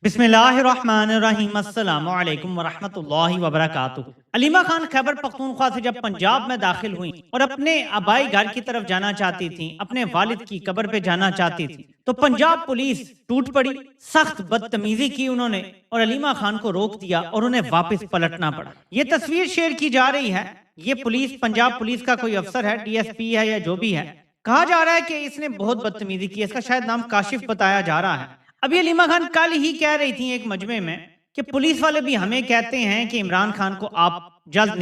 बिस्मिल्लाहिर्रहमानिर्रहीम अस्सलामु अलैकुम वरहमतुल्लाहि वबरकातुहू। अलीमा खान खैबर पख्तूनख्वा से जब पंजाब में दाखिल हुई और अपने आबाई घर की तरफ जाना चाहती थी, अपने वालिद की कब्र पे जाना चाहती थी, तो पंजाब पुलिस टूट पड़ी। सख्त बदतमीजी की उन्होंने और अलीमा खान को रोक दिया और उन्हें वापस पलटना पड़ा। ये तस्वीर शेयर की जा रही है। ये पुलिस, पंजाब पुलिस का कोई अफसर है, डीएसपी है या जो भी है। कहा जा रहा है कि इसने बहुत बदतमीजी की। इसका शायद नाम काशिफ बताया जा रहा है। अभी अलीमा खान कल ही कह रही थी एक मजमे में कि पुलिस वाले भी हमें कहते हैं कि इमरान खान को आप जल्द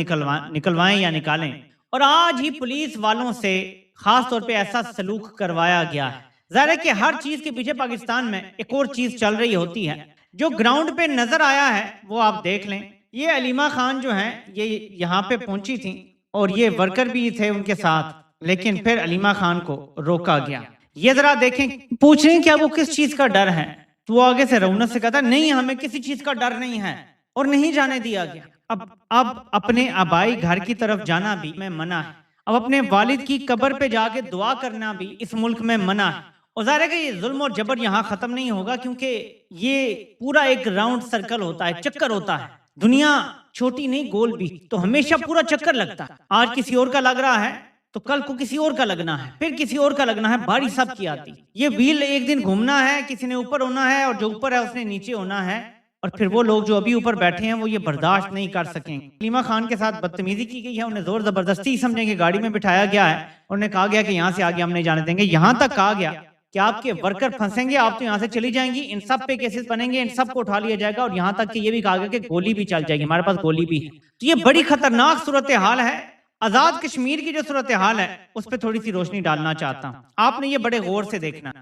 निकलवाएं या निकालें, और आज ही पुलिस वालों से खास तौर पे ऐसा सलूक करवाया गया है। जाहिर है कि हर चीज के पीछे पाकिस्तान में एक और चीज चल रही होती है। जो ग्राउंड पे नजर आया है वो आप देख लें। ये अलीमा खान जो है ये यहाँ पे पहुंची थी और ये वर्कर भी थे उनके साथ, लेकिन फिर अलीमा खान को रोका गया। ये जरा देखें, पूछ रहे हैं क्या वो किस चीज का डर है, तो वो आगे से रौनक से कहता नहीं हमें किसी चीज का डर नहीं है, और नहीं जाने दिया गया। अब अपने आबाई घर की तरफ जाना भी में मना है। अब अपने वालिद की कब्र पे जाके दुआ करना भी इस मुल्क में मना है। और जाहिर है कि ये जुल्म और जबर यहाँ खत्म नहीं होगा, क्योंकि ये पूरा एक राउंड सर्कल होता है, चक्कर होता है। दुनिया छोटी नहीं गोल भी, तो हमेशा पूरा चक्कर लगता है। आज किसी और का लग रहा है तो कल को किसी और का लगना है, फिर किसी और का लगना है, बारी सब की आती। ये व्हील एक दिन घूमना है, किसी ने ऊपर होना है और जो ऊपर है उसने नीचे होना है, और फिर वो लोग जो अभी ऊपर बैठे हैं वो ये बर्दाश्त नहीं कर सकेंगे। अलीमा खान के साथ बदतमीजी की गई है, उन्हें जोर जबरदस्ती समझेंगे गाड़ी में बिठाया गया है, उन्हें कहा गया कि यहाँ से आगे हम नहीं जाने देंगे। यहाँ तक कहा गया कि आपके वर्कर फंसेंगे, आप तो यहाँ से चली जाएंगी, इन सब पे केसेस बनेंगे, इन सब को उठा लिया जाएगा, और यहाँ तक कि ये भी कहा गया कि गोली भी चल जाएगी, हमारे पास गोली भी है। तो ये बड़ी खतरनाक सूरत हाल है। आजाद कश्मीर की जो सूरत हाल है उस पर थोड़ी सी रोशनी डालना चाहता हूँ। आपने ये बड़े गौर से देखना।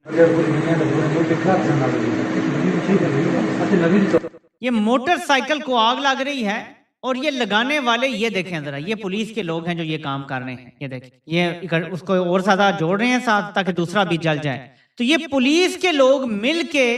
ये मोटरसाइकिल को आग लग रही है और ये लगाने वाले, ये देखें जरा, ये पुलिस के लोग हैं जो ये काम कर रहे हैं। ये देखें, ये उसको और ज्यादा जोड़ रहे हैं साथ ताकि दूसरा भी जल जाए। तो ये पुलिस के लोग मिल के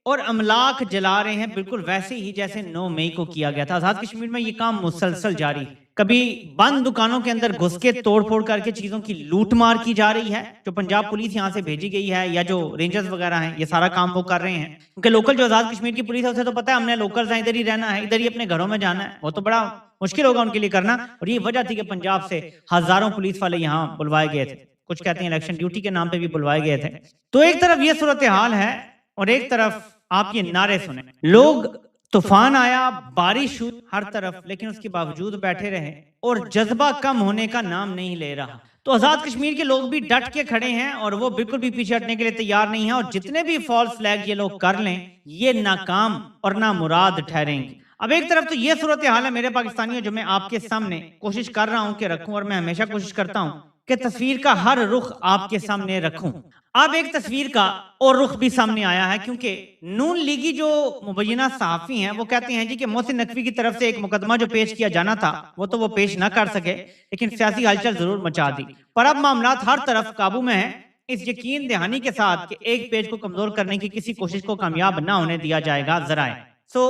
और अमलाक जला रहे हैं, बिल्कुल वैसे ही जैसे 9 मई को किया गया था। आजाद कश्मीर में ये काम मुसलसल जारी है। कभी बंद दुकानों के अंदर घुस के तोड़ फोड़ करके चीजों की लूट मार की जा रही है, जो पंजाब पुलिस यहाँ से भेजी गई है या जो रेंजर्स वगैरह हैं, ये सारा काम वो कर रहे हैं। क्योंकि लोकल जो आजाद कश्मीर की पुलिस है उसे तो पता है हमने लोकल्स हैं, इधर ही रहना है, इधर ही अपने घरों में जाना है, वो तो बड़ा मुश्किल होगा उनके लिए करना। और ये वजह थी कि पंजाब से हजारों पुलिस वाले यहाँ बुलवाए गए थे। कुछ कहते हैं इलेक्शन ड्यूटी के नाम पे भी बुलवाए गए थे। तो एक तरफ ये सूरत हाल है और एक तरफ आप ये नारे सुने। लोग, तूफान आया, बारिश हुई हर तरफ, लेकिन उसके बावजूद बैठे रहे और जज्बा कम होने का नाम नहीं ले रहा। तो आजाद कश्मीर के लोग भी डट के खड़े हैं और वो बिल्कुल भी पीछे हटने के लिए तैयार नहीं है। और जितने भी फॉल्स फ्लैग ये लोग कर लें, ये नाकाम और नामुराद ठहरेंगे। अब एक तरफ तो ये सूरत हाल है मेरे पाकिस्तानियों, जो मैं आपके सामने कोशिश कर रहा हूं कि रखूं, और मैं हमेशा कोशिश करता हूं कि तस्वीर का हर रुख आपके सामने रखूं। अब एक तस्वीर का और रुख भी सामने आया है, क्योंकि नून लीगी जो मुबैना सहाफी हैं वो कहते हैं जी कि मोहसिन नकवी की तरफ से एक मुकदमा जो पेश किया जाना था वो तो वो पेश ना कर सके, लेकिन सियासी हलचल जरूर मचा दी। पर अब मामला हर तरफ काबू में है, इस यकीन दहानी के साथ कि एक पेज को कमजोर करने की किसी कोशिश को कामयाब ना होने दिया जाएगा जराए। सो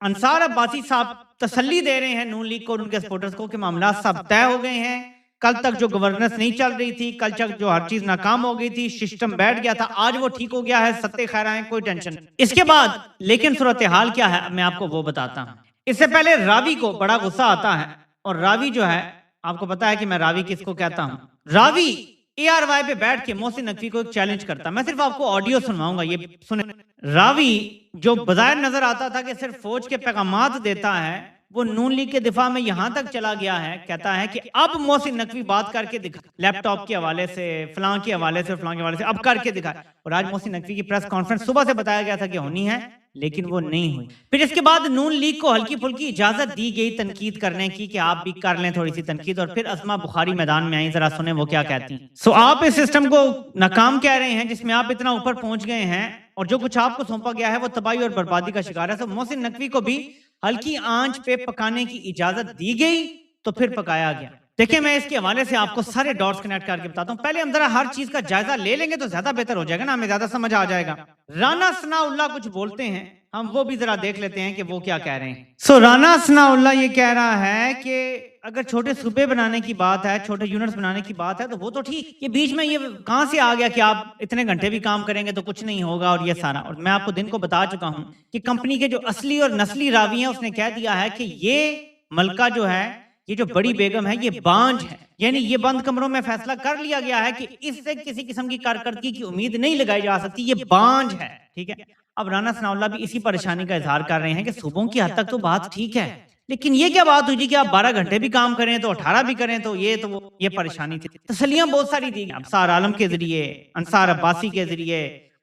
अंसार अब्बासी साहब तसल्ली दे रहे हैं नून लीग को और उनके सपोर्टर्स को कि मामला सब तय हो गए हैं। कल तक जो गवर्नेंस नहीं चल रही थी, कल तक जो हर चीज नाकाम हो गई थी, सिस्टम बैठ गया था, आज वो ठीक हो गया है, सत्ते खैर आए, कोई टेंशन नहीं। इसके बाद लेकिन सूरत हाल क्या है मैं आपको वो बताता हूँ। इससे पहले रावी को बड़ा गुस्सा आता है, और रावी जो है, आपको पता है कि मैं रावी किसको कहता हूँ। रावी ARY पे बैठ के मोहसिन नकवी को एक चैलेंज करता। मैं सिर्फ आपको ऑडियो सुनवाऊंगा, ये सुने। रावी जो बजाय नजर आता था कि सिर्फ फौज के पैगामात देता है, वो नून लीग के दिफा में यहां तक चला गया है, कहता है कि अब मोहसिन नकवी बात करके दिखा, लैपटॉप के हवाले से, फलां के हवाले से, फलां के हवाले से, अब करके दिखा। और आज मोहसिन नकवी की प्रेस कॉन्फ्रेंस सुबह से बताया गया था कि होनी है, लेकिन वो नहीं हुई। फिर इसके बाद नून लीग को हल्की फुल्की इजाजत दी गई तनकीद करने की कि आप भी कर लें थोड़ी सी तनकीद, और फिर अस्मा बुखारी मैदान में आई। जरा सुने वो क्या कहती हैं। सो आप इस सिस्टम को नाकाम कह रहे हैं जिसमें आप इतना ऊपर पहुंच गए हैं, और जो कुछ आपको सौंपा गया है वो तबाही और बर्बादी का शिकार है। तो मोहसिन नकवी को भी हल्की आंच पे पकाने की इजाजत दी गई, तो फिर पकाया गया। देखिए, मैं इसके हवाले से आपको सारे डॉट्स कनेक्ट करके बताता हूँ। पहले हम जरा हर चीज का जायजा ले लेंगे तो ज्यादा बेहतर हो जाएगा ना, हमें ज्यादा समझ आ जाएगा। राना सनाउल्लाह कुछ बोलते हैं, हम वो भी जरा देख लेते हैं कि वो क्या कह रहे हैं। सो राना सनाउल्लाह ये कह रहा है कि अगर छोटे सूबे बनाने की बात है, छोटे यूनिट्स बनाने की बात है, तो वो तो ठीक। ये बीच में ये कहां से आ गया कि आप इतने घंटे भी काम करेंगे तो कुछ नहीं होगा और ये सारा। और मैं आपको दिन को बता चुका हूं कि कंपनी के जो असली और नस्ली रावी हैं उसने कह दिया है कि ये मलका जो है, ये जो बड़ी बेगम है, ये बांझ है। यानी ये बंद कमरों में फैसला कर लिया गया है कि इससे किसी किस्म की कारकर्दगी की उम्मीद नहीं लगाई जा सकती, ये बांझ है। ठीक है, अब राना सनाउल्लाह भी इसी परेशानी का इजहार कर रहे हैं कि सूबों की हद तक तो बात ठीक है, लेकिन ये क्या बात हुई जी कि आप 12 घंटे भी काम करें तो 18 भी करें तो ये परेशानी थी। तसलियां बहुत सारी दी, अफसार आलम के जरिए, अंसार अब्बासी के जरिए,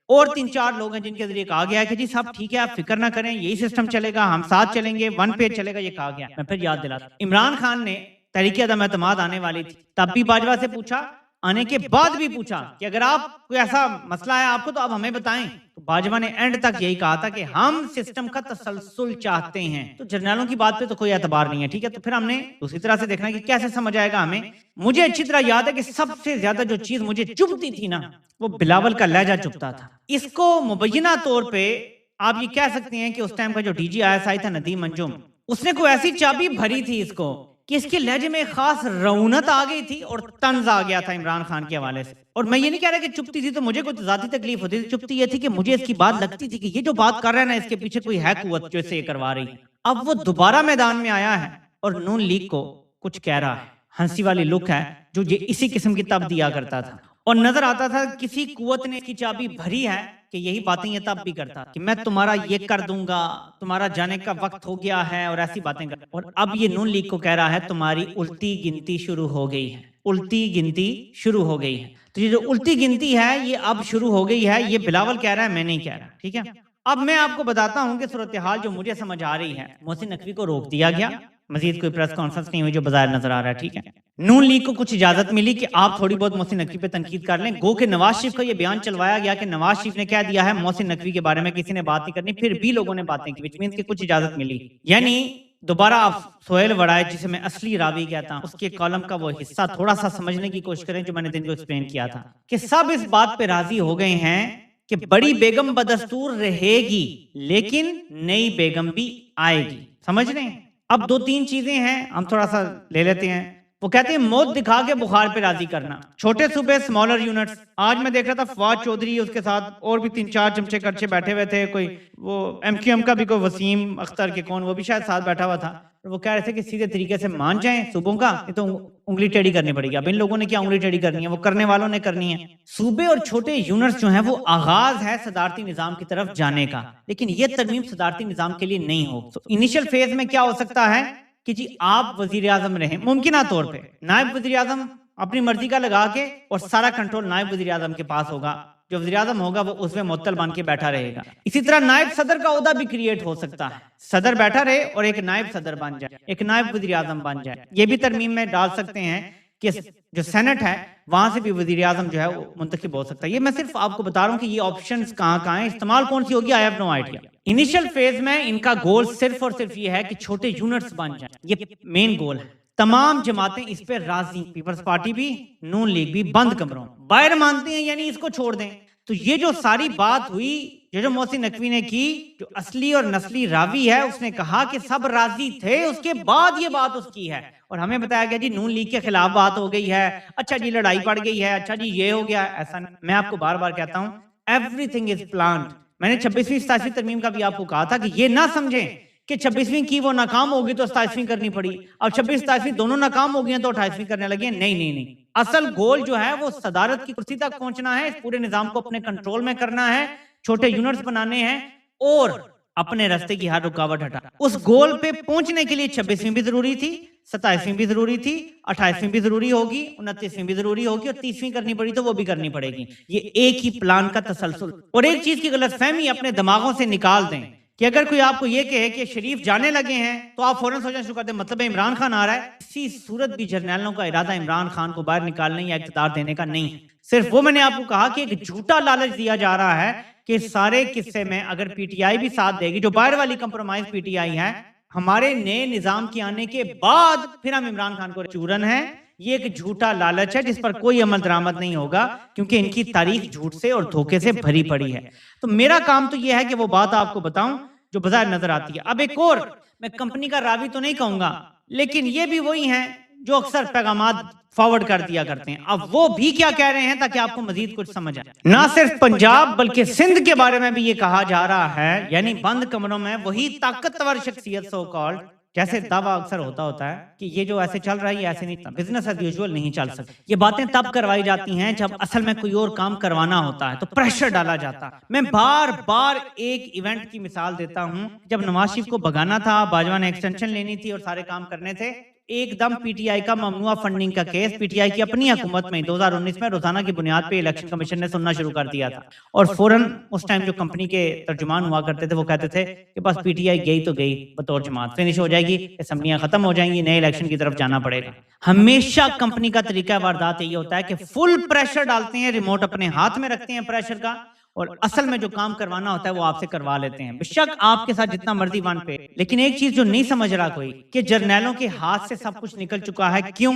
और 3-4 लोग हैं जिनके जरिए कहा गया है कि जी सब ठीक है, आप फिक्र ना करें, यही सिस्टम चलेगा, हम साथ चलेंगे, वन पेज चलेगा, ये कहा गया। मैं फिर याद दिलाता, इमरान खान ने तहरीक अदम एतमाद आने वाली थी, तब भी बाजवा से पूछा, आने के बाद भी पूछा कि अगर आप कोई ऐसा मसला है आपको तो आप हमें बताएं। तो बाजवा ने एंड तक यही कहा था कि हम सिस्टम का तसलसल चाहते हैं। तो जर्नलों की बात पे तो कोई एतबार नहीं है, ठीक है। तो फिर हमने दूसरी तरह से देखना कि कैसे समझ आएगा हमें। मुझे अच्छी तरह याद है कि सबसे ज्यादा जो चीज मुझे चुभती थी ना, वो बिलावल का लहजा चुभता था। इसको मुबैना तौर पे आप ये कह सकते हैं कि उस टाइम का जो डीजी ISI था नदीम अंजुम, उसने कोई ऐसी चाबी भरी थी इसको कि इसके लहजे में खास रौनक आ गई थी और तंज आ गया था इमरान खान के हवाले से। और मैं ये नहीं कह रहा कि चुपती थी तो मुझे कोई जाती तकलीफ होती थी, चुपती ये थी कि मुझे इसकी बात लगती थी कि ये जो बात कर रहा है ना, इसके पीछे कोई है कुव्वत जो इसे करवा रही है। अब वो दोबारा मैदान में आया है और नून लीग को कुछ कह रहा है, हंसी वाली लुक है जो ये इसी किस्म की तब दिया करता था। और नजर आता था किसी कुव्वत ने इसकी चाबी भरी है कि यही बातें ये तब भी करता कि मैं तुम्हारा ये कर दूंगा, तुम्हारा जाने का वक्त हो गया है, और ऐसी बातें कर। और अब ये नून लीग को कह रहा है तुम्हारी उल्टी गिनती शुरू हो गई है, उल्टी गिनती शुरू हो गई है। तो ये जो उल्टी गिनती है ये अब शुरू हो गई है, ये बिलावल कह रहा है, मैं नहीं कह रहा। ठीक है, अब मैं आपको बताता हूं कि सूरत हाल जो मुझे समझ आ रही है, मोहसिन नकवी को रोक दिया गया, मजीद कोई प्रेस कॉन्फ्रेंस नहीं हुई जो बाजार नजर आ रहा है। ठीक है, नून लीग को कुछ इजाजत मिली कि आप थोड़ी बहुत मोहसिन नकवी पे तनकीद कर लें। गो के नवाज शरीफ का ये बयान चलवाया गया कि नवाज शरीफ ने कह दिया है मोहसिन नकवी के बारे में किसी ने बात नहीं करनी, फिर भी लोगों ने बातें की, विच मींस कि कुछ इजाजत मिली। यानी दोबारा आप सोहेल वड़ाए, जिसे मैं असली रावी कहता हूं, उसके कॉलम का वो हिस्सा थोड़ा सा समझने की कोशिश करें जो मैंने दिन को एक्सप्लेन किया था कि सब इस बात पे राजी हो गए हैं कि बड़ी बेगम बदस्तूर रहेगी लेकिन नई बेगम भी आएगी। समझ रहे हैं? अब 2-3 चीजें हैं, हम थोड़ा सा ले लेते हैं। वो कहते हैं मौत दिखा के बुखार पे राजी करना, छोटे सूबे स्मॉलर यूनिट्स। आज मैं देख रहा था फवाद चौधरी, उसके साथ और भी 3-4 चमचे करचे बैठे हुए थे, कोई वो MQM का भी कोई वसीम अख्तर के कौन, वो भी शायद साथ बैठा हुआ था। वो कह रहे थे कि सीधे तरीके से मान जाएं सूबों का, ये तो उंगली टेढ़ी करनी पड़ेगी। अब इन लोगों ने क्या उंगली टेढ़ी करनी है, वो करने वालों ने करनी है। सूबे और छोटे यूनिट्स जो हैं वो आगाज है सदारती निजाम की तरफ जाने का, लेकिन ये तरमीम सदारती निजाम के लिए नहीं हो। तो इनिशियल फेज में क्या हो सकता है कि जी आप वजीर आजम रहे, मुमकिन तौर पे नायब वजीर आजम अपनी मर्जी का लगा के, और सारा कंट्रोल नायब वजीर आजम के पास होगा। जो वजीर आजम होगा वो उसमें मुअत्तल बन के बैठा रहेगा। इसी तरह नायब सदर का ओहदा भी क्रिएट हो सकता है, सदर बैठा रहे और एक नायब सदर बन जाए, एक नायब वजीर आजम बन जाए। ये भी तरमीम में डाल सकते हैं कि जो सेनेट है वहां से भी वजीर आजम जो है वो मुंतखब हो सकता है। ये मैं सिर्फ आपको बता रहा हूँ कि ये ऑप्शंस कहाँ हैं, इस्तेमाल कौन सी होगी, I have no idea. Initial phase में इनका गोल सिर्फ और सिर्फ ये है कि छोटे यूनिट्स बन जाएं, ये मेन गोल है। तमाम जमातें इस पे राजी, पीपल्स पार्टी भी, नून लीग भी, बंद कमरों बाहर मानते हैं, यानी इसको छोड़ दें। तो ये जो सारी बात हुई, जो मोहसिन नकवी ने की, जो असली और नस्ली रावी है, उसने कहा कि सब राजी थे, उसके बाद ये बात उसकी है। और हमें बताया गया जी नून लीग के खिलाफ बात हो गई है, अच्छा जी लड़ाई पड़ गई है, अच्छा जी ये हो गया। ऐसा नहीं, मैं आपको बार बार कहता हूं एवरीथिंग इज प्लान्ड। मैंने 26वीं 27वीं तरमीम का भी आपको कहा था कि ये ना समझें कि 26वीं की वो नाकाम होगी तो 27वीं करनी पड़ी, अब 26-27वीं दोनों नाकाम हो गई तो 28वीं करने लगे। नहीं नहीं नहीं, असल गोल जो है वो सदारत की कुर्सी तक पहुंचना है, इस पूरे निजाम को अपने कंट्रोल में करना है, छोटे यूनिट्स बनाने हैं और अपने रास्ते की हर रुकावट हटा। उस गोल पे पहुंचने के लिए 26वीं भी जरूरी थी, 27वीं भी जरूरी थी, 28वीं भी जरूरी होगी, 29वीं भी जरूरी होगी, और 30वीं करनी पड़ी तो वो भी करनी पड़ेगी। ये एक ही प्लान का तसलसल। और एक चीज की गलतफहमी अपने दिमागों से निकाल दें कि अगर कोई आपको ये कहे कि शरीफ जाने लगे हैं तो आप फौरन सोचना शुरू कर दें मतलब है इमरान खान आ रहा है। इसी सूरत भी जर्नैलों का इरादा इमरान खान को बाहर निकालने या इख्तियार देने का नहीं है। सिर्फ वो मैंने आपको कहा कि एक झूठा लालच दिया जा रहा है कि सारे किस्से में अगर पीटीआई भी साथ देगी, जो बाहर वाली कंप्रोमाइज पीटीआई है, हमारे नए निजाम के आने के बाद फिर हम इमरान खान को चूरन है। ये एक झूठा लालच है जिस पर कोई अमल दरामद नहीं होगा, क्योंकि इनकी तारीख झूठ से और धोखे से भरी पड़ी है। तो मेरा काम तो यह है कि वो बात आपको बताऊं जो बाजार नजर आती है। अब एक और, मैं कंपनी का रावी तो नहीं कहूंगा, लेकिन ये भी वही हैं जो अक्सर पैगामात फॉरवर्ड कर दिया करते हैं। अब वो भी क्या कह रहे हैं ताकि आपको मजीद कुछ समझ आए। ना सिर्फ पंजाब बल्कि सिंध के बारे में भी ये कहा जा रहा है, यानी बंद कमरों में वही ताकतवर शख्सियत सो कॉल्ड, जैसे दावा अक्सर होता है कि ये जो ऐसे चल रहा है ये ऐसे नहीं, बिजनेस एज यूजुअल नहीं चल सकता। ये बातें तब करवाई जाती हैं जब असल में कोई और काम करवाना होता है तो प्रेशर डाला जाता है। मैं बार बार एक इवेंट की मिसाल देता हूं, जब नवाज शरीफ को भगाना था, बाजवा ने एक्सटेंशन लेनी थी और सारे काम करने थे, एकदम पीटीआई का ममनुआ फंडिंग का केस पीटीआई की अपनी हुकूमत में 2019 में रोजाना की बुनियाद पे इलेक्शन कमीशन ने सुनना शुरू कर दिया था। और फौरन उस टाइम जो कंपनी के तर्जुमान हुआ करते थे वो कहते थे कि बस पीटीआई गई तो गई, बतौर जमात फिनिश हो जाएगी, असेंबलियां खत्म हो जाएंगी, नए इलेक्शन की तरफ जाना पड़ेगा। हमेशा कंपनी का तरीका वारदात यही होता है कि फुल प्रेशर डालते हैं, रिमोट अपने हाथ में रखते हैं प्रेशर का, और असल में जो काम करवाना होता है वो आपसे करवा लेते हैं, बेशक आपके साथ जितना मर्जी वन पे। लेकिन एक चीज जो नहीं समझ रहा कोई, कि जर्नैलों के हाथ से सब कुछ निकल चुका है। क्यों?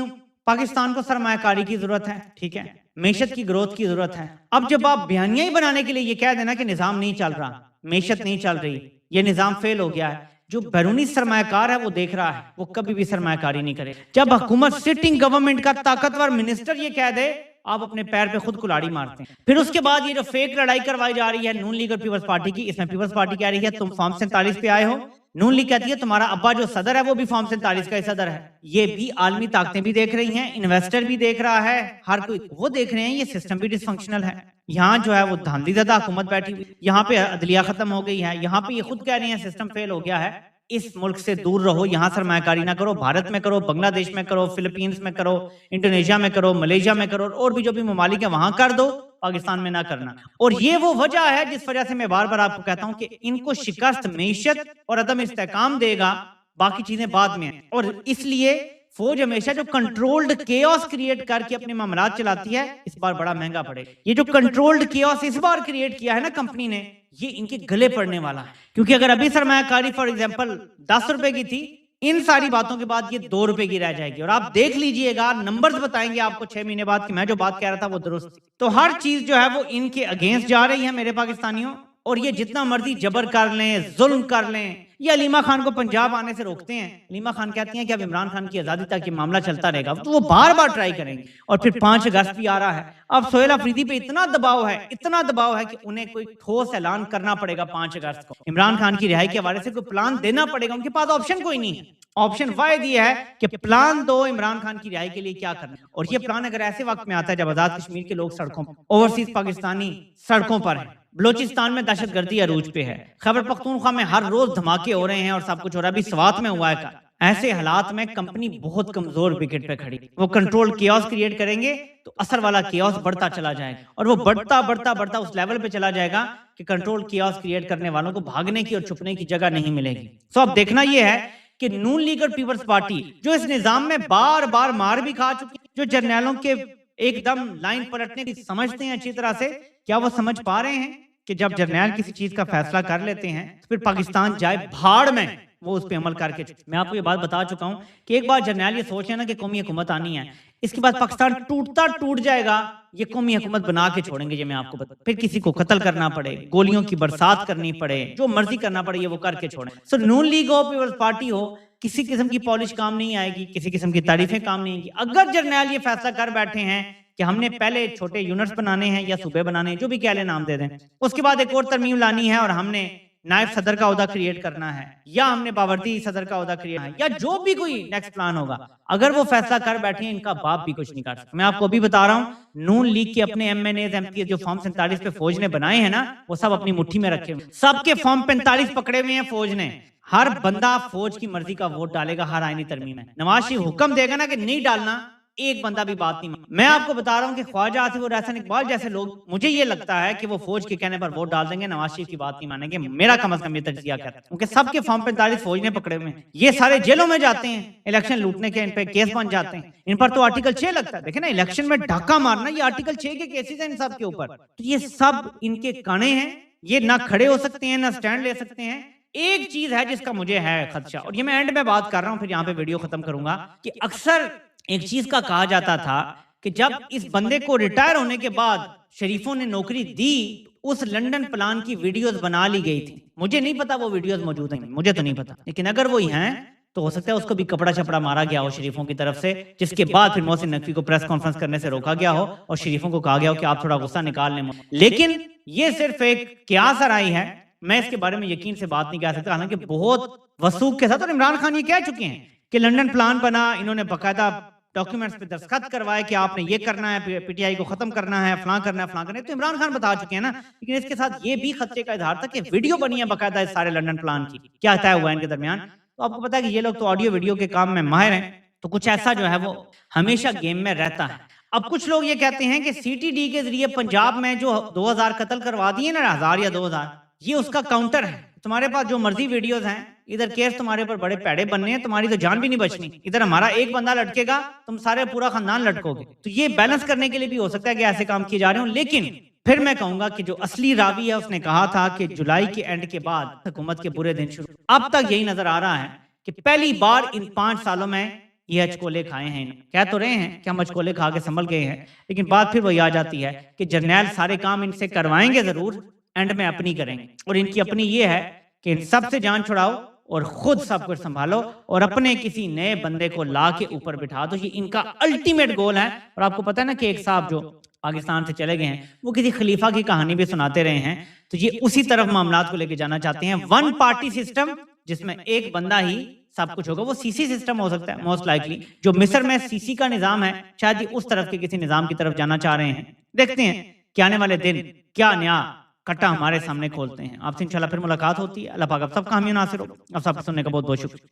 पाकिस्तान को सरमायाकारी की जरूरत है, ठीक है, मेशत की ग्रोथ की जरूरत है। अब जब आप बयानिया ही बनाने के लिए ये कह देना कि निजाम नहीं चल रहा, मेशत नहीं चल रही, ये निजाम फेल हो गया है, जो बैरूनी सरमायाकार है वो देख रहा है, वो कभी भी सरमायाकारी नहीं करे। जब हुकूमत सिटिंग गवर्नमेंट का ताकतवर मिनिस्टर ये कह दे, आप अपने पैर पे खुद कुल्हाड़ी मारते हैं। फिर उसके बाद ये जो फेक लड़ाई करवाई जा रही है नून लीग और पीपल्स पार्टी की, इसमें पीपल्स पार्टी कह रही है तुम फॉर्म 47 पे आए हो, नून लीग कहती है तुम्हारा अब्बा जो सदर है वो भी फॉर्म 47 का ही सदर है। ये भी आलमी ताकतें भी देख रही हैं, इन्वेस्टर भी देख रहा है, हर कोई वो देख रहे हैं ये सिस्टम भी डिसफंक्शनल है। यहाँ जो है वो धांधलीज़दा हुकूमत बैठी हुई, यहाँ पे अदलिया खत्म हो गई है, यहाँ पे ये खुद कह रही है सिस्टम फेल हो गया है, इस मुल्क से दूर रहो, यहाँ सरमायाकारी ना करो, भारत में करो, बांग्लादेश में करो, फिलीपींस में करो, इंडोनेशिया में करो, मलेशिया में करो, और भी जो भी ममालिक है वहां कर दो, पाकिस्तान में ना करना। और ये वो वजह है जिस वजह से मैं बार बार आपको कहता हूं कि इनको शिकस्त मेशत और अदम इस्तेकाम देगा, बाकी चीजें बाद में। और इसलिए फौज हमेशा जो कंट्रोल्ड केओस क्रिएट करके अपने मामलात चलाती है, इस बार बड़ा महंगा पड़ेगा। ये जो कंट्रोल्ड केओस इस बार क्रिएट किया है ना कंपनी ने, ये इनके गले पड़ने वाला है। क्योंकि अगर अभी सरमायाकारी फॉर एग्जांपल 10 रुपए की थी, इन सारी बातों के बाद ये 2 रुपए की रह जाएगी। और आप देख लीजिएगा, नंबर्स बताएंगे आपको 6 महीने बाद कि मैं जो बात कह रहा था वो दुरुस्त थी। तो हर चीज जो है वो इनके अगेंस्ट जा रही है मेरे पाकिस्तानियों। और ये जितना मर्जी जबर कर लें, जुल्म कर लें, ये अलीमा खान को पंजाब आने से रोकते हैं। अलीमा खान कहती हैं कि अब इमरान खान की आजादी तक ये मामला चलता रहेगा, तो वो बार बार ट्राई करेंगे। और फिर 5 अगस्त भी आ रहा है, अब सोहेल अफरीदी पे इतना दबाव है, इतना दबाव है कि उन्हें कोई ठोस ऐलान करना पड़ेगा 5 अगस्त को। इमरान खान की रिहाई के हवाले से कोई प्लान देना पड़ेगा, उनके पास ऑप्शन कोई नहीं है। ऑप्शन वाहिद ये है कि प्लान दो इमरान खान की रिहाई के लिए क्या करना। और ये प्लान अगर ऐसे वक्त में आता है जब आजाद कश्मीर के लोग सड़कों, ओवरसीज पाकिस्तानी सड़कों पर है, बलोचिस्तान में दहशतगर्दी अरूज पे है, खैबर पख्तूनख्वा में हर रोज धमाके हो रहे हैं और सब कुछ हो रहा है, अभी स्वात में हुआ है। ऐसे हालात में कंपनी बहुत कमजोर विकेट पे खड़ी, वो कंट्रोल केओस क्रिएट करेंगे तो असर वाला केओस बढ़ता चला जाएगा, और वो बढ़ता बढ़ता बढ़ता उस लेवल पे चला जाएगा कि कंट्रोल केओस क्रिएट करने वालों को भागने की और छुपने की जगह नहीं मिलेगी। सो अब देखना यह है कि नून लीग और पीपल्स पार्टी जो इस निजाम में बार बार मार भी खा चुकी, जो जर्नैलों के एकदम लाइन पलटने की समझते हैं अच्छी तरह से, क्या वो समझ पा रहे हैं कि जब जर्नैल किसी चीज का फैसला कर लेते हैं तो फिर पाकिस्तान जाए भाड़ में, वो उस पर अमल करके। मैं आपको ये बात बता चुका हूं कि एक बार जर्नैल ये सोच ना कि कौमी हुकूमत आनी है, इसके बाद पाकिस्तान टूटता टूट जाएगा, ये कौमी हुकूमत बना के छोड़ेंगे। ये मैं आपको बता, फिर किसी को कत्ल करना पड़े, गोलियों की बरसात करनी पड़े, जो मर्जी करना पड़े, ये वो करके छोड़े। सो नून लीग हो, पीपल्स पार्टी हो, किसी किस्म की पॉलिश काम नहीं आएगी, किसी किस्म की तारीफें काम नहीं आएगी। अगर जर्नैल ये फैसला कर बैठे हैं कि हमने पहले छोटे यूनिट्स बनाने हैं या सूबे बनाने हैं, जो भी क्या ले नाम दे दें, उसके बाद एक और तरमीम लानी है और हमने नायब सदर का ओहदा क्रिएट करना है, या हमने बावर्दी सदर का ओहदा क्रिएट है, या जो भी कोई नेक्स्ट प्लान होगा, अगर वो फैसला कर बैठे हैं, इनका बाप भी कुछ नहीं कर सकता। मैं आपको अभी बता रहा हूँ, नून लीग के अपने MNAs MP जो फॉर्म 47 पे फौज ने बनाए हैं ना, वो सब अपनी मुट्ठी में रखे हुए, सबके फॉर्म 45 पकड़े हुए हैं फौज ने। हर बंदा फौज की मर्जी का वोट डालेगा हर आईनी तरमीम में। नवाज शरीफ हुक्म देगा ना कि नहीं डालना, एक बंदा भी बात नहीं। मैं आपको बता रहा हूं कि ख्वाजा आसिफ और एहसन इकबाल जैसे लोग, मुझे ये लगता है कि वो फौज के कहने पर वोट डाल देंगे, नवाज शरीफ की बात नहीं मानेंगे। मेरा कम से कम ये तजिया कहता है, क्योंकि सबके फॉर्म 45 फौज ने पकड़े हुए हैं, ये सारे जेलों में जाते हैं, इलेक्शन लूटने के इन पे केस बन जाते हैं, इन पर तो आर्टिकल 6 लगता है। देखे ना, इलेक्शन में डाका मारना, ये आर्टिकल 6 के केसेस हैं इन सब के ऊपर। तो ये सब इनके काने हैं, ये ना खड़े हो सकते हैं ना स्टैंड ले सकते हैं। एक चीज है जिसका मुझे है खदशा, और ये मैं एंड में बात कर रहा हूं, फिर यहाँ पे वीडियो खत्म करूंगा, कि अक्सर एक चीज का कहा जाता था कि जब इस बंदे को रिटायर होने के बाद शरीफों ने नौकरी दी, उस लंदन प्लान की वीडियोस बना ली गई थी। मुझे नहीं पता वो वीडियोस मौजूद हैं, मुझे तो नहीं पता, लेकिन अगर वो हैं तो हो सकता है उसको भी कपड़ा छपड़ा मारा गया हो शरीफों की तरफ से, जिसके बाद फिर मोहसिन नकवी को प्रेस कॉन्फ्रेंस करने से रोका गया हो और शरीफों को कहा गया हो कि आप थोड़ा गुस्सा निकाल लें। लेकिन ये सिर्फ एक क्यास राई है, मैं इसके बारे में यकीन से बात नहीं कर सकता। हालांकि बहुत वसूख के साथ, और इमरान खान ये कह चुके हैं कि लंदन प्लान बना, इन्होंने बाकायदा डॉक्यूमेंट्स पे दस्तखत करवाए कि आपने ये करना है, पीटीआई को खत्म करना है, फलां करना है, फलां करना है, तो इमरान खान बता चुके हैं ना। लेकिन इसके साथ ये भी खतरे का इजहार था कि वीडियो बनी है बाकायदा इस सारे लंदन प्लान की, क्या तय हुआ है इनके दरमियान। तो आपको पता है कि ये लोग तो ऑडियो वीडियो के काम में माहिर हैं, तो कुछ ऐसा जो है वो हमेशा गेम में रहता है। अब कुछ लोग ये कहते हैं कि सीटीडी के जरिए पंजाब में जो 2000 कत्ल करवा दिए ना, 1000 या 2000, ये उसका काउंटर है। तुम्हारे पास जो मर्जी वीडियोस हैं, इधर केस तुम्हारे पर बड़े पैड़े बनने हैं, तुम्हारी तो जान भी नहीं बचनी। इधर हमारा एक बंदा लटकेगा, तुम सारे पूरा खानदान लटकोगे। तो ये बैलेंस करने के लिए भी हो सकता है कि ऐसे काम किए जा रहे हो। लेकिन फिर मैं कहूंगा कि जो असली रावी है उसने कहा था कि जुलाई के एंड के बाद हुकूमत के बुरे दिन शुरू। अब तक यही नजर आ रहा है कि पहली बार इन 5 सालों में ये अचकोले खाए हैं। कह तो रहे हैं कि हम अचकोले खा के संभल गए हैं, लेकिन बात फिर वही आ जाती है कि जर्नैल सारे काम इनसे करवाएंगे जरूर, एंड में अपनी करेंगे। और इनकी अपनी ये है कि इन सबसे जान छुड़ाओ और खुद सब कुछ संभालो और अपने किसी नए बंदे को ला के ऊपर बिठा दो। ये इनका अल्टीमेट गोल है। और आपको पता है ना कि एक साहब जो पाकिस्तान से चले गए हैं, वो किसी खलीफा की कहानी भी सुनाते रहे हैं, तो ये उसी तरफ मामला को लेके जाना चाहते हैं। 1 पार्टी सिस्टम जिसमें एक बंदा ही सब कुछ होगा। वो सीसी सिस्टम हो सकता है मोस्ट लाइकली, जो मिस्र में सीसी का निजाम है, शायद ये उस तरफ के किसी निजाम की तरफ जाना चाह रहे हैं। देखते हैं कि आने वाले दिन क्या नया कट्टा हमारे सामने खोलते हैं। आपसे इंशाल्लाह फिर मुलाकात होती है। अल्लाह पाक आप सबका हामी नासिर हो। आप सबको सुनने का बहुत बहुत शुक्रिया।